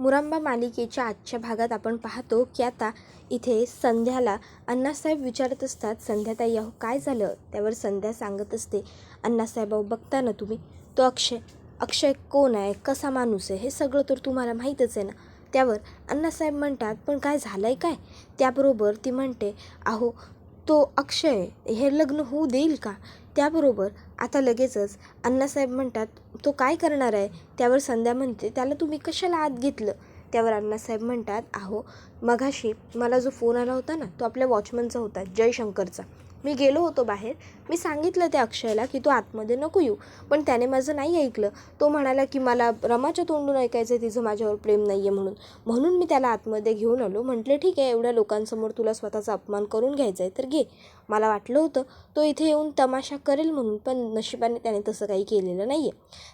मुरांबा मालिकेच्या आजच्या भागात आपण पाहतो की आता इथे संध्याला अण्णासाहेब विचारत असतात, संध्याताई अहो काय झालं? त्यावर संध्या सांगत असते, अण्णासाहेब अहो बघता ना तुम्ही, तो अक्षय कोण आहे, कसा माणूस आहे, हे सगळं तर तुम्हाला माहीतच आहे ना. त्यावर अण्णासाहेब म्हणतात, पण काय झालं आहे काय? त्याबरोबर ती म्हणते, अहो तो अक्षय हे लग्न होऊ देईल का? त्याबरोबर आता लगेचच अण्णासाहेब म्हणतात, तो काय करणार आहे? त्यावर संध्या म्हणते, त्याला तुम्ही कशाला आत घेतलं? त्यावर अण्णासाहेब म्हणतात, अहो मघाशी मला जो फोन आला होता ना, तो आपल्या वॉचमनचा होता, जयशंकरचा. मी गेलो होतो बाहेर, मी सांगितलं त्या अक्षयला की तो आतमध्ये नको येऊ, पण त्याने माझं नाही ऐकलं. तो म्हणाला की मला रमाच्या तोंडून ऐकायचं आहे तिचं माझ्यावर प्रेम नाही आहे म्हणून मी त्याला आतमध्ये घेऊन आलो. म्हटले ठीक आहे, एवढ्या लोकांसमोर तुला स्वतःचा अपमान करून घ्यायचा आहे तर घे. मला वाटलं होतं तो इथे येऊन तमाशा करेल म्हणून, पण नशिबाने त्याने तसं काही केलेलं नाही आहे.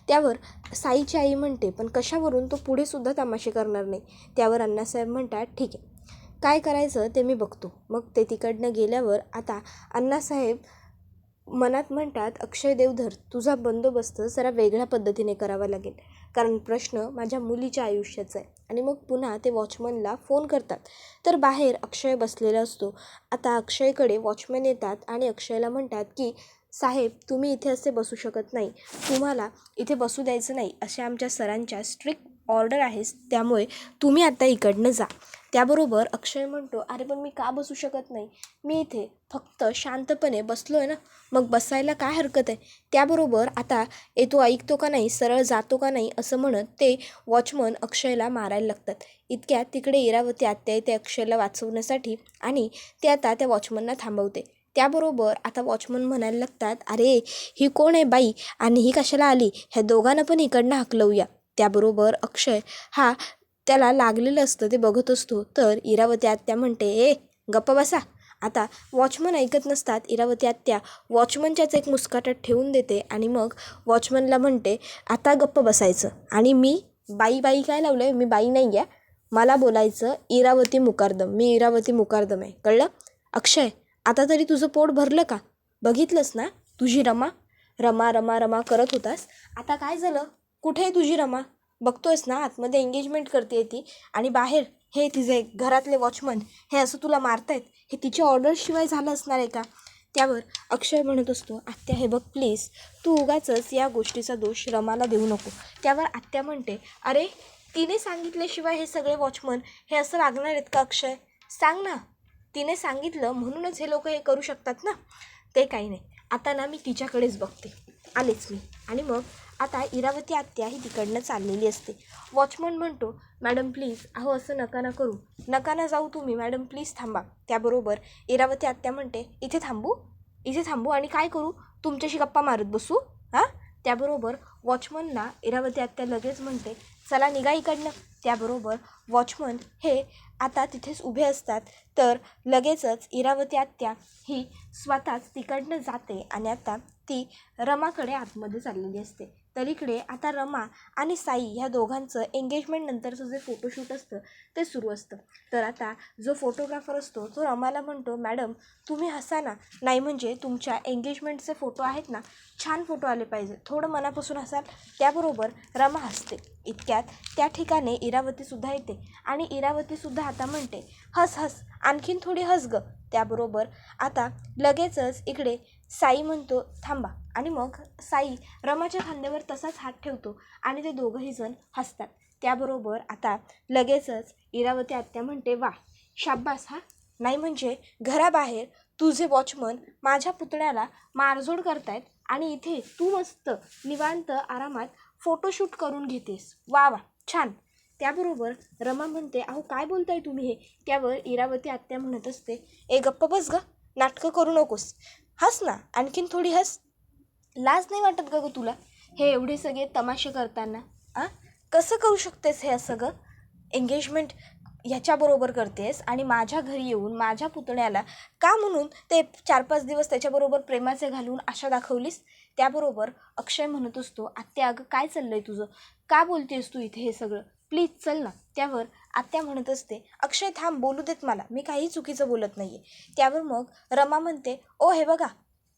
त्यावर साईची आई म्हणते, पण कशावरून तो पुढे सुद्धा तमाशे करणार नाही? त्यावर अण्णासाहेब म्हणतात, ठीक आहे, काय करायचं ते मी बघतो. मग ते तिकडनं गेल्यावर आता अण्णासाहेब मनात म्हणतात, अक्षय देवधर तुझा बंदोबस्त जरा वेगळ्या पद्धतीने करावा लागेल, कारण प्रश्न माझ्या मुलीच्या आयुष्याचा आहे. आणि मग पुन्हा ते वॉचमनला फोन करतात, तर बाहेर अक्षय बसलेला असतो. आता अक्षयकडे वॉचमन येतात आणि अक्षयला म्हणतात की साहेब तुम्ही इथे असे बसू शकत नाही, तुम्हाला इथे बसू द्यायचं नाही, अशा आमच्या सरांच्या स्ट्रिक्ट ऑर्डर आहे, त्यामुळे तुम्ही आता इकडनं जा. त्याबरोबर अक्षय म्हणतो, अरे पण मी का बसू शकत नाही? मी इथे फक्त शांतपणे बसलो आहे ना, मग बसायला काय हरकत आहे? त्याबरोबर आता तो ऐकतो का नाही, सरळ जातो का नाही, असं म्हणत ते वॉचमन अक्षयला मारायला लागतात. इतक्यात तिकडे इरावती आत्या येते अक्षयला वाचवण्यासाठी आणि ते आता त्या वॉचमनला थांबवते. त्याबरोबर आता वॉचमन म्हणायला लागतात, अरे ही कोण आहे बाई आणि ही कशाला आली? ह्या दोघांना पण इकडनं हाकलवूया. त्याबरोबर अक्षय हा त्याला लागलेलं असतं ते बघत असतो, तर इरावती आत्या म्हणते, ए गप्पा बसा. आता वॉचमन ऐकत नसतात. इरावती आत्या वॉचमनच्याच एक मुस्काटात ठेवून देते आणि मग वॉचमनला म्हणते, आता गप्प बसायचं. आणि मी बाई काय लावलं आहे? मी बाई नाही आहे, मला बोलायचं इरावती मुकार्दम, मी इरावती मुकार्दम आहे, कळलं? अक्षय आता तरी तुझं पोट भरलं का? बघितलंस ना तुझी रमा रमा रमा रमा करत होतास, आता काय झालं? कुठे आहे तुझी रमा? बघतोयस ना आतमध्ये एंगेजमेंट करते ती, आणि बाहेर हे तिचे घरातले वॉचमन हे असं तुला मारतायत, हे तिच्या ऑर्डरशिवाय झालं असणार आहे का? त्यावर अक्षय म्हणत असतो, आत्या हे बघ प्लीज, तू उगाचच या गोष्टीचा दोष रमाला देऊ नको. त्यावर आत्या म्हणते, अरे तिने सांगितल्याशिवाय हे सगळे वॉचमन हे असं वागणार आहेत का अक्षय? सांग ना, तिने सांगितलं म्हणूनच हे लोक हे करू शकतात ना. ते काही नाही, आता ना मी तिच्याकडेच बघते, आलेच मी. आणि मग आता इरावती आत्या ही तिकडनं चाललेली असते. वॉचमन म्हणतो, मॅडम प्लीज, अहो असं नका ना करू, नका ना जाऊ तुम्ही, मॅडम प्लीज थांबा. त्याबरोबर इरावती आत्या म्हणते, इथे थांबू आणि काय करू? तुमच्याशी गप्पा मारत बसू हां? त्याबरोबर वॉचमनला इरावती आत्या लगेच म्हणते, चला निघा इकडनं. त्याबरोबर वॉचमन हे आता तिथेच उभे असतात, तर लगेचच इरावती आत्या ही स्वतःच तिकडनं जाते आणि आता ती रमाकडे आतमध्ये चाललेली असते. तर इकडे आता रमा आणि साई ह्या दोघांचं एंगेजमेंट नंतरचं जे फोटोशूट असतं ते सुरू असतं. तर आता जो फोटोग्राफर असतो तो रमाला म्हणतो, मॅडम तुम्ही हसा ना, नाही म्हणजे तुमच्या एंगेजमेंटचे फोटो आहेत ना, छान फोटो आले पाहिजे, थोडं मनापासून हसाल. त्याबरोबर रमा हसते. इतक्यात त्या ठिकाणी इरावतीसुद्धा येते आणि इरावतीसुद्धा आता म्हणते, हस आणखीन थोडी हस ग. त्याबरोबर आता लगेचच इकडे साई म्हणतो, थांबा. आणि मग साई रमाच्या खांद्यावर तसाच हात ठेवतो आणि ते दोघंही जण हसतात. त्याबरोबर आता लगेचच इरावती आत्या म्हणते, वा शाब्बास हा, नाही म्हणजे घराबाहेर तुझे वॉचमन माझ्या पुतण्याला मारझोड करतायत आणि इथे तू मस्त निवांत आरामात फोटोशूट करून घेतेस, वा छान. त्याबरोबर रमा म्हणते, अहो काय बोलताय तुम्ही हे? त्यावर इरावती आत्या म्हणत असते, ए गप्प बस ग, नाटकं करू नकोस, हस ना, आणखीन थोडी हस. लाज नाही वाटत का गं तुला हे एवढे सगळे तमाशे करताना? कसं करू शकतेस हे असं गं? एंगेजमेंट ह्याच्याबरोबर करतेस आणि माझ्या घरी येऊन माझ्या पुतण्याला का म्हणून ते 4-5 दिवस त्याच्याबरोबर प्रेमाचे घालून आशा दाखवलीस? त्याबरोबर अक्षय म्हणत असतो, आत्या अगं काय चाललं आहे तुझं? का बोलतेस तू इथे हे सगळं? प्लीज चल ना. त्यावर आत्या म्हणत असते, अक्षय थांब, बोलू देत मला, मी काही चुकीचं बोलत नाही आहे. त्यावर मग रमा म्हणते, ओ हे बघा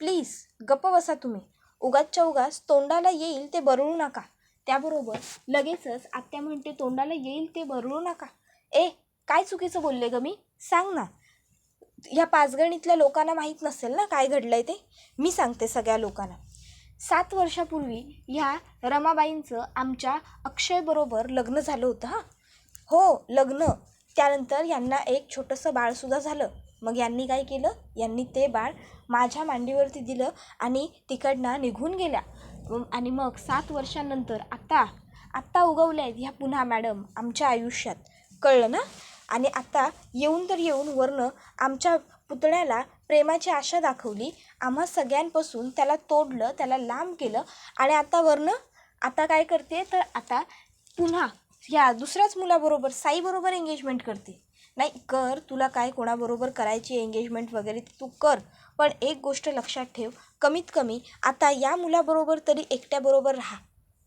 प्लीज गप्प बसा तुम्ही, उगाचच्या उगाच तोंडाला येईल ते बरळू नका. त्याबरोबर लगेचच आत्या म्हणते, तोंडाला येईल ते बरळू नका. काय चुकीचं बोलले ग मी? सांग ना. ह्या पाचगणीतल्या लोकांना माहीत नसेल ना काय घडलंय ते? मी सांगते सगळ्या लोकांना. 7 वर्षापूर्वी ह्या रमाबाईंचं आमच्या अक्षयबरोबर लग्न झालं होतं. हो, लग्न. त्यानंतर यांना एक छोटंसं बाळसुद्धा झालं. मग यांनी काय केलं? यांनी ते बाळ माझ्या मांडीवरती दिलं आणि तिकडनं निघून गेल्या. आणि मग 7 वर्षांनंतर आत्ता उगवल्या आहेत ह्या पुन्हा मॅडम आमच्या आयुष्यात. कळलं ना? आणि आता येऊन वरनं आमच्या पुतण्याला प्रेमाची आशा दाखवली, आम्हा सगळ्यांपासून त्याला तोडलं, त्याला लांब केलं आणि आता काय करते तर आता पुन्हा या दुसऱ्याच मुलाबरोबर साईबरोबर एंगेजमेंट करते. नाही कर, तुला काय कोणाबरोबर करायची एंगेजमेंट वगैरे तू कर, पण एक गोष्ट लक्षात ठेव, कमीत कमी आता या मुलाबरोबर तरी एकट्याबरोबर राहा.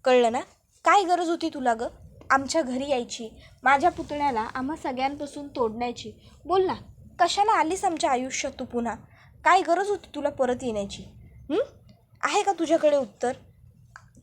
कळलं ना? काय गरज होती तुला गं आमच्या घरी यायची, माझ्या पुतण्याला आम्हा सगळ्यांपासून तोडण्याची? बोल ना, कशाला आलीस आमच्या आयुष्यात तू पुन्हा? काय गरज होती तुला परत येण्याची? आहे का तुझ्याकडे उत्तर?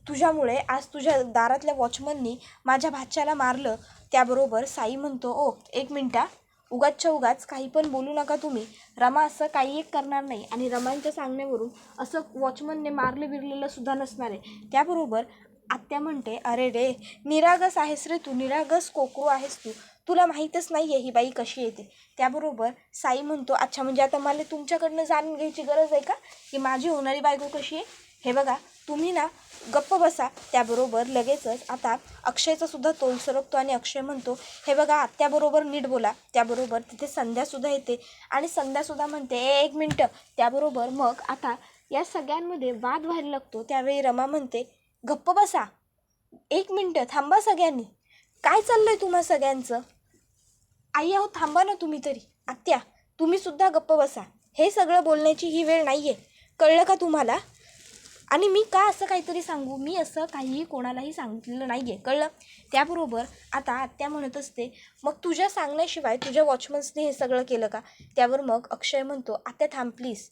तुझ्यामुळे आज तुझ्या दारातल्या वॉचमननी माझ्या भाच्याला मारलं. त्याबरोबर साई म्हणतो, एक मिनटा, उगाच काही पण बोलू नका तुम्ही. रमा असं काही एक करणार नाही आणि रमांच्या सांगण्यावरून असं वॉचमनने बिरलेलं सुद्धा नसणार आहे. त्याबरोबर आत्या म्हणते, अरे रे, निरागस आहेस रे तू, निरागस कोकरू आहेस तू, तुला माहीतच नाही आहे ही बाई कशी येते. त्याबरोबर साई म्हणतो, अच्छा म्हणजे आता मला तुमच्याकडनं जाणून घ्यायची गरज आहे का की माझी होणारी बायको कशी आहे? हे बघा, तुम्ही ना गप्प बसा. त्याबरोबर लगेचच आता अक्षयचा सुद्धा तोल सरकतो आणि अक्षय म्हणतो, हे बघा आत्याबरोबर नीट बोला. त्याबरोबर तिथे संध्यासुद्धा येते आणि संध्यासुद्धा म्हणते, एक मिनटं. त्याबरोबर मग आता या सगळ्यांमध्ये वाद व्हायला लागतो. त्यावेळी रमा म्हणते, गप्प बसा, 1 मिनटं थांबा सगळ्यांनी. काय चाललंय तुम्हा सगळ्यांचं? आई आहो थांबा ना तुम्ही तरी. आत्या तुम्ही सुद्धा गप्प बसा. हे सगळं बोलण्याची ही वेळ नाही आहे. कळलं का तुम्हाला? आणि मी का असं काहीतरी सांगू? मी असं काहीही कोणालाही सांगितलेलं नाही आहे. कळलं? त्याबरोबर आता आत्या म्हणत असते, मग तुझ्या सांगण्याशिवाय तुझ्या वॉचमन्सने हे सगळं केलं का? त्यावर मग अक्षय म्हणतो, आत्या थांब प्लीज.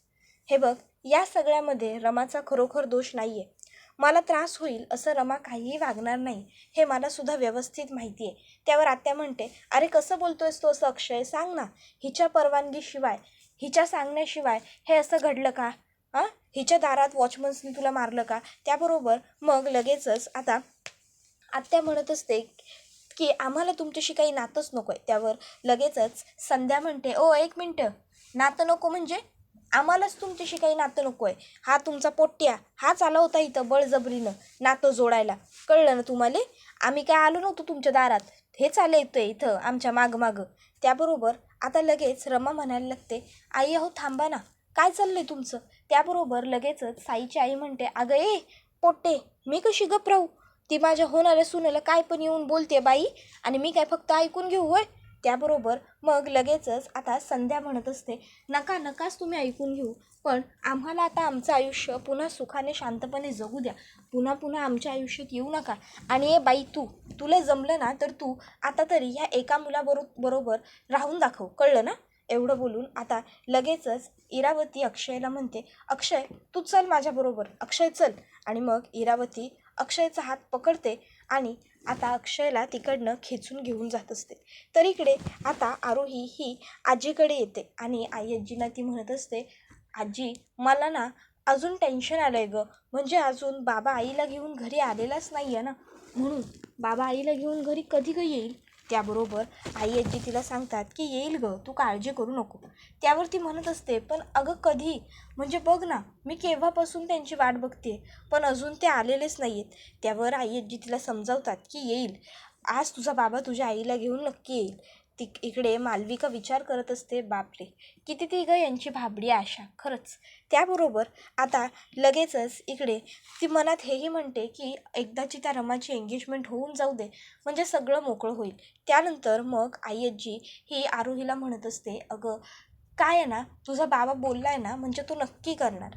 हे बघ, या सगळ्यामध्ये रमाचा खरोखर दोष नाही आहे. मला त्रास होईल असं रमा काहीही वागणार नाही, हे मला सुद्धा व्यवस्थित माहिती आहे. त्यावर आत्या म्हणते, अरे कसं बोलतोयस तो असं अक्षय? सांग ना, हिच्या परवानगीशिवाय, हिच्या सांगण्याशिवाय हे असं घडलं का? हिच्या दारात वॉचमन्सने तुला मारलं का? त्याबरोबर मग लगेचच आता आत्या म्हणत असते की आम्हाला तुमच्याशी काही नातंच नको आहे. त्यावर लगेचच संध्या म्हणते, 1 मिनटं, नातं नको म्हणजे? आम्हालाच तुमच्याशी काही नातं नको आहे. हा तुमचा पोट्ट्या हाच आला होता इथं बळजबरीनं नातं जोडायला. कळलं ना तुम्हाला? आम्ही काय आलो नव्हतो तुमच्या दारात, हेच आले येतं इथं आमच्या मागं. त्याबरोबर आता लगेच रमा म्हणायला लागते, आई अहो थांबा ना, काय चाललंय तुमचं? त्याबरोबर लगेचच साईची आई म्हणते, अगं पोट्टे, मी कशी गप्प राहू? ती माझ्या होणाऱ्या सुनेला काय पण येऊन बोलते बाई, आणि मी काय फक्त ऐकून घेऊ होय? त्याबरोबर मग लगेचच आता संध्या म्हणत असते, नकाच तुम्ही ऐकून घेऊ, पण आम्हाला आता आमचं आयुष्य पुन्हा सुखाने शांतपणे जगू द्या. पुन्हा आमच्या आयुष्यात येऊ नका. आणि बाई तुला जमलं ना तर तू आता तरी ह्या एका मुलाबरोबर राहून दाखव. कळलं ना? एवढं बोलून आता लगेचच इरावती अक्षयला म्हणते, अक्षय तू चल माझ्याबरोबर, अक्षय चल. आणि मग इरावती अक्षयचा हात पकडते आणि आता अक्षयला तिकडनं खेचून घेऊन जात असते. तर इकडे आता आरोही ही आजीकडे येते आणि आजींना ती म्हणत असते, आजी मला ना अजून टेन्शन आलं आहे गं, म्हणजे अजून बाबा आईला घेऊन घरी आलेलाच नाही आहे ना, म्हणून बाबा आईला घेऊन घरी कधी येईल? त्याबरोबर आजी तिला सांगतात की येईल गं, तू काळजी करू नको. त्यावर ती म्हणत असते, पण अगं कधी? म्हणजे बघ ना, मी केव्हापासून त्यांची वाट बघते, पण अजून ते आलेलेच नाही आहेत. त्यावर आजी तिला समजावतात की येईल, आज तुझा बाबा तुझ्या आईला घेऊन नक्की येईल. इकडे मालविका विचार करत असते, बापरे किती ती गं यांची भाबडी आशा खरंच. त्याबरोबर आता लगेचच इकडे ती मनात हेही म्हणते की एकदाची त्या रमाची एंगेजमेंट होऊन जाऊ दे, म्हणजे सगळं मोकळं होईल. त्यानंतर मग आजी ही आरोहीला म्हणत असते, अगं काय आहे ना, तुझा बाबा बोलला आहे ना म्हणजे तू नक्की करणार.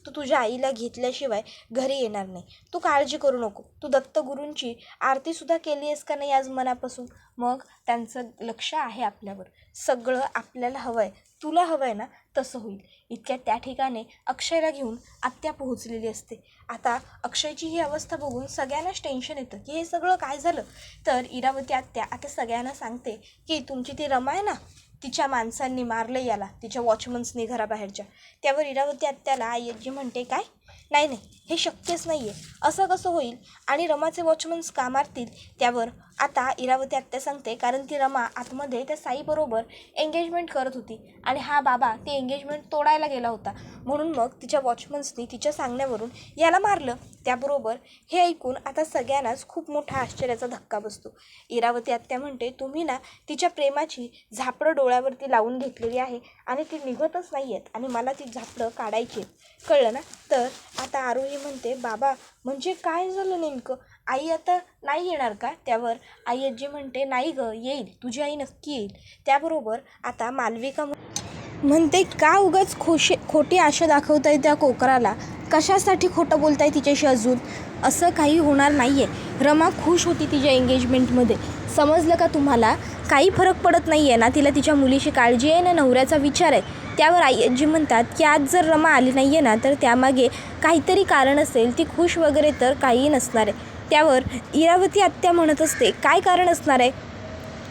तू तुझ्या आईला घेतल्याशिवाय घरी येणार नाही, तू काळजी करू नको. तू दत्तगुरूंची आरतीसुद्धा केली आहेस का नाही आज मनापासून? मग त्यांचं लक्ष आहे आपल्यावर, सगळं आपल्याला हवं आहे, तुला हवं आहे ना, तसं होईल. इतक्यात त्या ठिकाणी अक्षयला घेऊन आत्या पोहोचलेली असते. आता अक्षयची ही अवस्था बघून सगळ्यांनाच टेन्शन येतं की हे सगळं काय झालं. तर इरावती आत्या आता सगळ्यांना सांगते की तुमची ती रमा आहे ना, तिच्या माणसांनी मारलं याला, तिच्या वॉचमन्सनी घराबाहेरच्या. त्यावर इरावती आत्याला आय्याजी म्हणते, काय नाही नाही, हे शक्यच नाही आहे, असं कसं होईल आणि रमाचे वॉचमन्स का मारतील. त्यावर आता इरावती आत्या सांगते, कारण ती रमा आतमध्ये त्या साईबरोबर एंगेजमेंट करत होती आणि हा बाबा ती एंगेजमेंट तोडायला गेला होता, म्हणून मग तिच्या वॉचमन्सनी तिच्या सांगण्यावरून याला मारलं. त्याबरोबर हे ऐकून आता सगळ्यांनाच खूप मोठा आश्चर्याचा धक्का बसतो. इरावती आत्या म्हणते, तुम्ही ना तिच्या प्रेमाची झापडं डोळ्यावरती लावून घेतलेली आहे आणि ती निघतच नाही आहेत आणि मला ती झापडं काढायची आहेत, कळलं ना. तर आता आरोही म्हणते, बाबा म्हणजे काय झालं नेमकं, आई आता नाही येणार का. त्यावर आई आजी म्हणते, नाही गं, येईल, तुझी आई नक्की येईल. त्याबरोबर आता मालविका म्हणते, का उगाच खोटी आशा दाखवताय त्या कोकराला, कशासाठी खोटं बोलताय तिच्याशी अजून, असं काही होणार नाही आहे. रमा खुश होती तिच्या एंगेजमेंटमध्ये, समजलं का तुम्हाला. काही फरक पडत नाही आहे ना, तिला तिच्या मुलीची काळजी आहे ना, नवऱ्याचा विचार आहे. त्यावर आई आजी म्हणतात की आज जर रमा आली नाही आहे ना, तर त्यामागे काहीतरी कारण असेल, ती खुश वगैरे तर काही नसणार आहे. त्यावर इरावती आत्या म्हणत असते, काय कारण असणार आहे,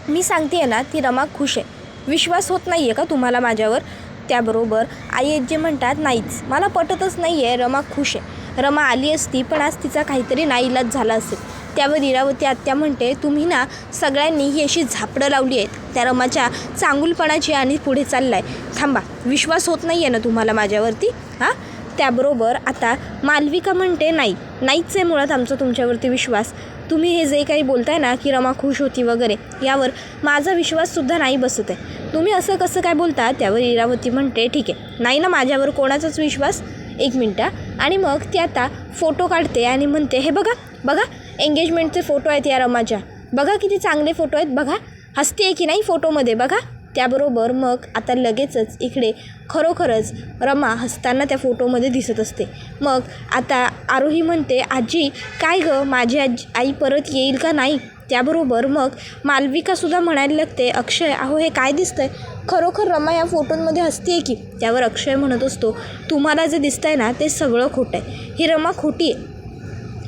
मी सांगते आहे ना, ती रमा खुश आहे. विश्वास होत नाही आहे का तुम्हाला माझ्यावर. त्याबरोबर आई आजी म्हणतात, नाहीच, मला पटतच नाही आहे, रमा खुश आहे. रमा आली असती पण आज तिचा काहीतरी नाईलाज झाला असेल. त्यावर इरावती आत्या म्हणते, तुम्ही ना सगळ्यांनी ही अशी झापडं लावली आहेत त्या रमाच्या चांगुलपणाची आणि पुढे चाललाय. थांबा, विश्वास होत नाही आहे ना तुम्हाला माझ्यावरती, हां. त्याबरोबर आता मालविका म्हणते, नाहीच आहे मुळात आमचा तुमच्यावरती विश्वास. तुम्ही हे जे काही बोलताय ना की रमा खुश होती वगैरे, यावर माझा विश्वाससुद्धा नाही बसत आहे. तुम्ही असं कसं काय बोलता. त्यावर इरावती म्हणते, ठीक आहे, नाही ना माझ्यावर कोणाचाच विश्वास, एक मिनटं. आणि मग ती आता फोटो काढते आणि म्हणते, हे बघा बघा, एंगेजमेंटचे फोटो आहेत या रमाच्या, बघा किती चांगले फोटो आहेत, बघा हसते आहे की नाही फोटोमध्ये, बघा. त्याबरोबर मग आता लगेचच इकडे खरोखरच रमा हसताना त्या फोटोमध्ये दिसत असते. मग आता आरोही म्हणते, आजी काय गं, माझी आई परत येईल का नाही. त्याबरोबर मग मालविकासुद्धा म्हणायला लागते, अक्षय अहो हे काय दिसतंय, खरोखर रमा या फोटोंमध्ये हसते आहे की. त्यावर अक्षय म्हणत असतो, तुम्हाला जे दिसतं आहे ना ते सगळं खोटं आहे, ही रमा खोटी आहे.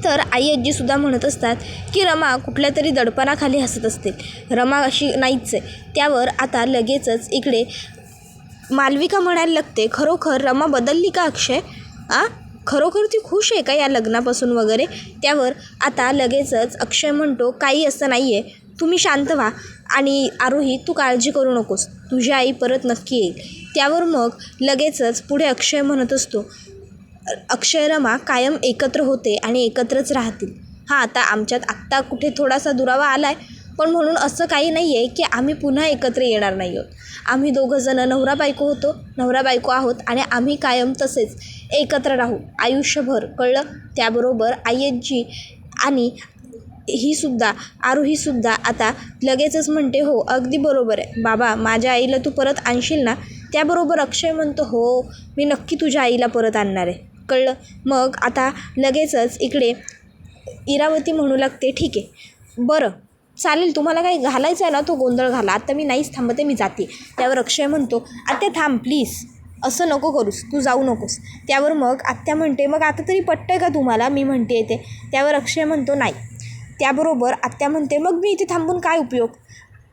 तर आई आजीसुद्धा म्हणत असतात की रमा कुठल्या तरी दडपणाखाली हसत असते, रमा अशी नाहीच आहे. त्यावर आता लगेचच इकडे मालविका म्हणायला लागते, खरोखर रमा बदलली का अक्षय, खरोखर ती खुश आहे का या लग्नापासून वगैरे. त्यावर आता लगेचच अक्षय म्हणतो, काही असं नाही आहे, तुम्ही शांत व्हा आणि आरोही तू काळजी करू नकोस, तुझी आई परत नक्की येईल. त्यावर मग लगेचच पुढे अक्षय म्हणत असतो, अक्षय रमा कायम एकत्र होते आणि एकत्रच राहतील. हां, आता आमच्यात आत्ता कुठे थोडासा दुरावा आला आहे, पण म्हणून असं काही नाही आहे की आम्ही पुन्हा एकत्र येणार नाही आहोत. आम्ही दोघंजणं नवरा बायको आहोत आणि आम्ही कायम तसेच एकत्र राहू आयुष्यभर, कळलं. त्याबरोबर आई आजी आणि आरोहीसुद्धा आता लगेचच म्हणते, हो अगदी बरोबर आहे बाबा, माझ्या आईला तू परत आणशील ना. त्याबरोबर अक्षय म्हणतो, हो मी नक्की तुझ्या आईला परत आणणार आहे, कळलं. मग आता लगेचच इकडे इरावती म्हणू लागते, ठीक आहे बरं चालेल, तुम्हाला काही घालायचं आहे ना तो गोंधळ घाला, आता मी नाहीच थांबते, मी जाते. त्यावर अक्षय म्हणतो, आत्या थांब प्लीज, असं नको करूस, तू जाऊ नकोस. त्यावर मग आत्या म्हणते, मग आता तरी पटतंय का तुम्हाला मी म्हणते ते. त्यावर अक्षय म्हणतो, नाही. त्याबरोबर आत्या म्हणते, मग मी इथे थांबून काय उपयोग,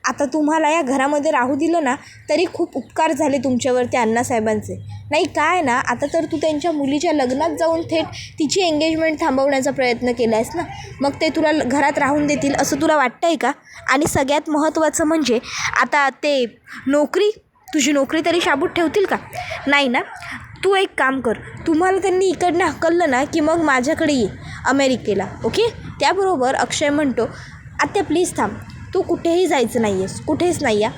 आता तुम्हाला या घरामध्ये राहू दिलं ना तरी खूप उपकार झाले तुमच्यावरती अण्णासाहेबांचे. नाही काय ना, आता तर तू त्यांच्या मुलीच्या लग्नात जाऊन थेट तिची एंगेजमेंट थांबवण्याचा प्रयत्न केला आहेस ना, मग ते तुला घरात राहून देतील असं तुला वाटतं आहे का. आणि सगळ्यात महत्त्वाचं म्हणजे आता ते तुझी नोकरी तरी शाबूत ठेवतील का, नाही ना. तू एक काम कर, तुम्हाला त्यांनी इकडनं हकललं ना की मग माझ्याकडे ये अमेरिकेला, ओके. त्याबरोबर अक्षय म्हणतो, आत्या प्लीज थांब, तू कुठेही जायचं नाही आहेस, कुठेच नाही या.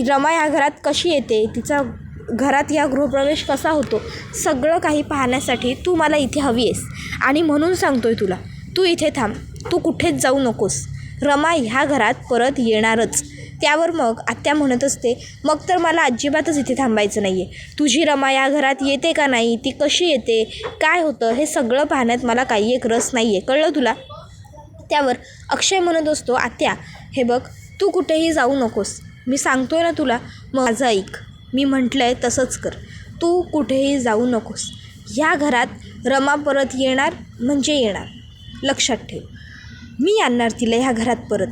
रमा या घरात कशी येते, तिचा घरात या गृहप्रवेश कसा होतो, सगळं काही पाहण्यासाठी तू मला इथे हवी आहेस आणि म्हणून सांगतोय तुला, तू इथे थांब, तू कुठेच जाऊ नकोस, रमा ह्या घरात परत येणारच. त्यावर मग आत्या म्हणत असते, मग तर मला अजिबातच इथे थांबायचं नाही आहे. तुझी रमा या घरात येते का नाही, ती कशी येते, काय होतं, हे सगळं पाहण्यात मला काही एक रस नाही आहे, कळलं तुला. त्यावर अक्षय म्हणत असतो, आत्या हे बघ, तू कुठेही जाऊ नकोस, मी सांगतोय ना तुला, मग माझं ऐक, मी म्हटलं आहे तसंच कर. तू कुठेही जाऊ नकोस. ह्या घरात रमा परत येणार म्हणजे येणार, लक्षात ठेव. मी आणणार तिला ह्या घरात परत.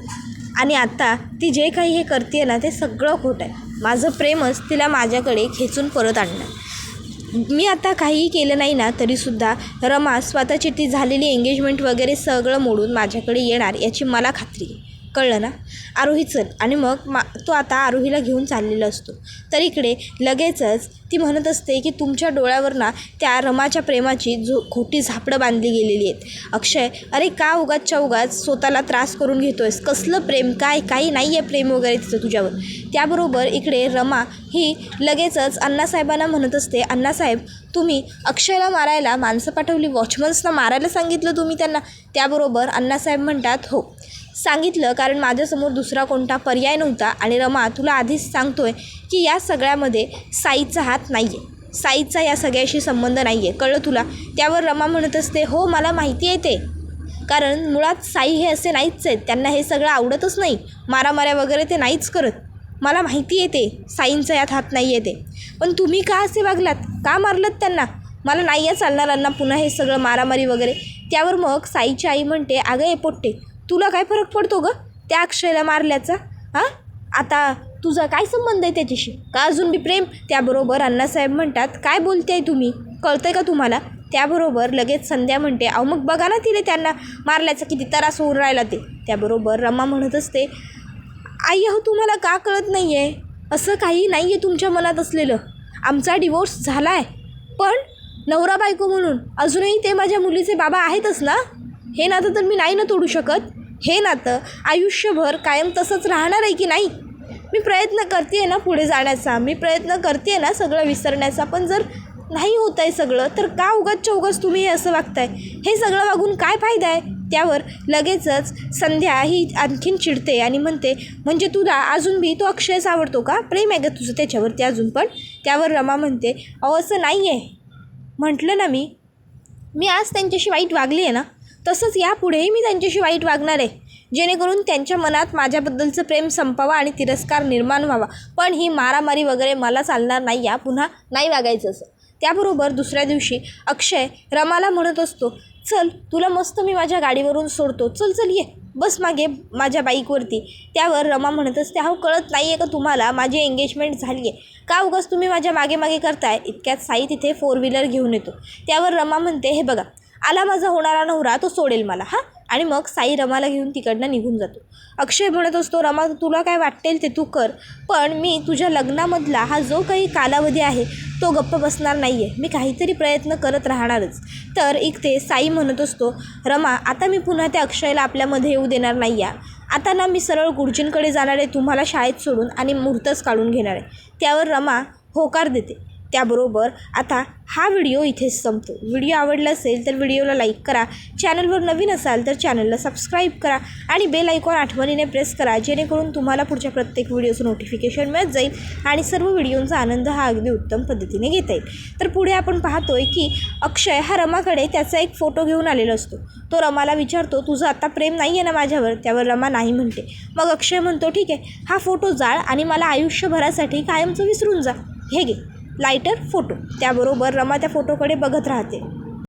आणि आता ती जे काही हे करते ना ते सगळं खोटं आहे. माझं प्रेमच तिला माझ्याकडे खेचून परत आणणार. मी आता काहीही केलं नाही ना तरीसुद्धा रमा स्वतःची ती झालेली एंगेजमेंट वगैरे सगळं मोडून माझ्याकडे येणार याची मला खात्री आहे. कळलं ना? आरोही चल. आणि मग तो आता आरोहीला घेऊन चाललेला असतो. तर इकडे लगेचच ती म्हणत असते की तुमच्या डोळ्यावर ना त्या रमाच्या प्रेमाची खोटी झापडं बांधली गेलेली आहेत. अक्षय, अरे का उगाचच्या उगाच स्वतःला त्रास करून घेतोयस? कसलं प्रेम? काही नाही आहे प्रेम वगैरे तिचं तुझ्यावर. त्याबरोबर इकडे रमा ही लगेचच अण्णासाहेबांना म्हणत असते, अण्णासाहेब तुम्ही अक्षयला मारायला माणसं पाठवली, वॉचमन्सना मारायला सांगितलं तुम्ही त्यांना. त्याबरोबर अण्णासाहेब म्हणतात, हो सांगितलं, कारण माझ्यासमोर दुसरा कोणता पर्याय नव्हता. आणि रमा तुला आधीच सांगतोय की या सगळ्यामध्ये साईचा हात नाही आहे, साईचा या सगळ्याशी संबंध नाही आहे, कळलं तुला? त्यावर रमा म्हणत असते, हो मला माहिती आहे ते, कारण मुळात साई हे असे नाहीच आहेत, त्यांना हे सगळं आवडतच नाही, मारामाऱ्या वगैरे ते नाहीच करत, मला माहिती आहे ते, साईंचा यात हात नाही आहे ते. पण तुम्ही का असे वागलात? का मारलत त्यांना? मला नाही आहे चालणार अण्णा पुन्हा हे सगळं मारामारी वगैरे. त्यावर मग साईची आई म्हणते, अगं ए पोट्टे, तुला काय फरक पडतो गं त्या अक्षयला मारल्याचा? हां, आता तुझा काय संबंध आहे त्याच्याशी? का अजून बी प्रेम? त्याबरोबर अण्णासाहेब म्हणतात, काय बोलते आहे तुम्ही? कळतं आहे का तुम्हाला? त्याबरोबर लगेच संध्या म्हणते, अहो मग बघा ना तिने त्यांना मारल्याचा किती त्रास होऊन राहिला ते. त्याबरोबर रमा म्हणत असते, आई अहो तुम्हाला का कळत नाही आहे? असं काही नाही आहे तुमच्या मनात असलेलं. आमचा डिवोर्स झाला आहे, पण नवरा बायको म्हणून अजूनही ते माझ्या मुलीचे बाबा आहेतच ना. हे नातं तर मी नाही ना तोडू शकत. हे नातं आयुष्यभर कायम तसंच राहणार आहे की नाही? मी प्रयत्न करते आहे ना पुढे जाण्याचा, मी प्रयत्न करते आहे ना सगळं विसरण्याचा, पण जर नाही होत आहे सगळं तर का उगाचच्या उगाच तुम्ही हे असं वागताय? हे सगळं वागून काय फायदा आहे? त्यावर लगेचच संध्या ही आणखीन चिडते आणि म्हणते, म्हणजे तुला अजून बी तो अक्षयच आवडतो का? प्रेम आहे का तुझं त्याच्यावरती अजून पण? त्यावर रमा म्हणते, अहो असं नाही आहे, म्हटलं ना मी आज त्यांच्याशी वाईट वागली आहे ना, तसंच यापुढेही मी त्यांच्याशी वाईट वागणार आहे, जेणेकरून त्यांच्या मनात माझ्याबद्दलचं प्रेम संपावा आणि तिरस्कार निर्माण व्हावा. पण ही मारामारी वगैरे मला चालणार नाही, या पुन्हा नाही वागायचं असं. त्याबरोबर दुसऱ्या दिवशी अक्षय रमाला म्हणत असतो, चल तुला मस्त मी माझ्या गाडीवरून सोडतो, चल चल ये बस मागे माझ्या बाईकवरती. त्यावर रमा म्हणत असते, अहो कळत नाही आहे का तुम्हाला, माझी एंगेजमेंट झाली आहे, का उगाच तुम्ही माझ्या मागे मागे करताय? इतक्यात साई तिथे 4 व्हीलर घेऊन येतो. त्यावर रमा म्हणते, हे बघा आला माझा होणारा नवरा, तो सोडेल मला हां. आणि मग साई रमाला घेऊन तिकडनं निघून जातो. अक्षय म्हणत असतो, रमा तुला काय वाटेल ते तू कर, पण मी तुझ्या लग्नामधला हा जो काही कालावधी आहे तो गप्प बसणार नाही आहे, मी काहीतरी प्रयत्न करत राहणारच. तर इथे साई म्हणत असतो, रमा आता मी पुन्हा त्या अक्षयला आपल्यामध्ये येऊ देणार नाही आहे, आता ना मी सरळ गुरुजींकडे जाणार आहे तुम्हाला शाळेत सोडून आणि मुहूर्तच काढून घेणार आहे. त्यावर रमा होकार देते. त्याबरोबर आता हा व्हिडिओ इथेच संपतो. व्हिडिओ आवडला असेल तर व्हिडिओला लाईक करा, चॅनलवर नवीन असाल तर चॅनलला सबस्क्राईब करा आणि बेल आयकॉन आठवणीने प्रेस करा, जेणेकरून तुम्हाला पुढच्या प्रत्येक व्हिडिओचं नोटिफिकेशन मिळत जाईल आणि सर्व व्हिडिओंचा आनंद हा अगदी उत्तम पद्धतीने घेता येईल. तर पुढे आपण पाहतोय की अक्षय हा रमाकडे त्याचा एक फोटो घेऊन आलेला असतो. तो रमाला विचारतो, तुझं आता प्रेम नाही आहे ना माझ्यावर? त्यावर रमा नाही म्हणते. मग अक्षय म्हणतो, ठीक आहे हा फोटो जाळ आणि मला आयुष्यभरासाठी कायमचं विसरून जा, हे घे लायटर फोटो. त्याबरोबर रमा त्या फोटोकडे बघत राहते.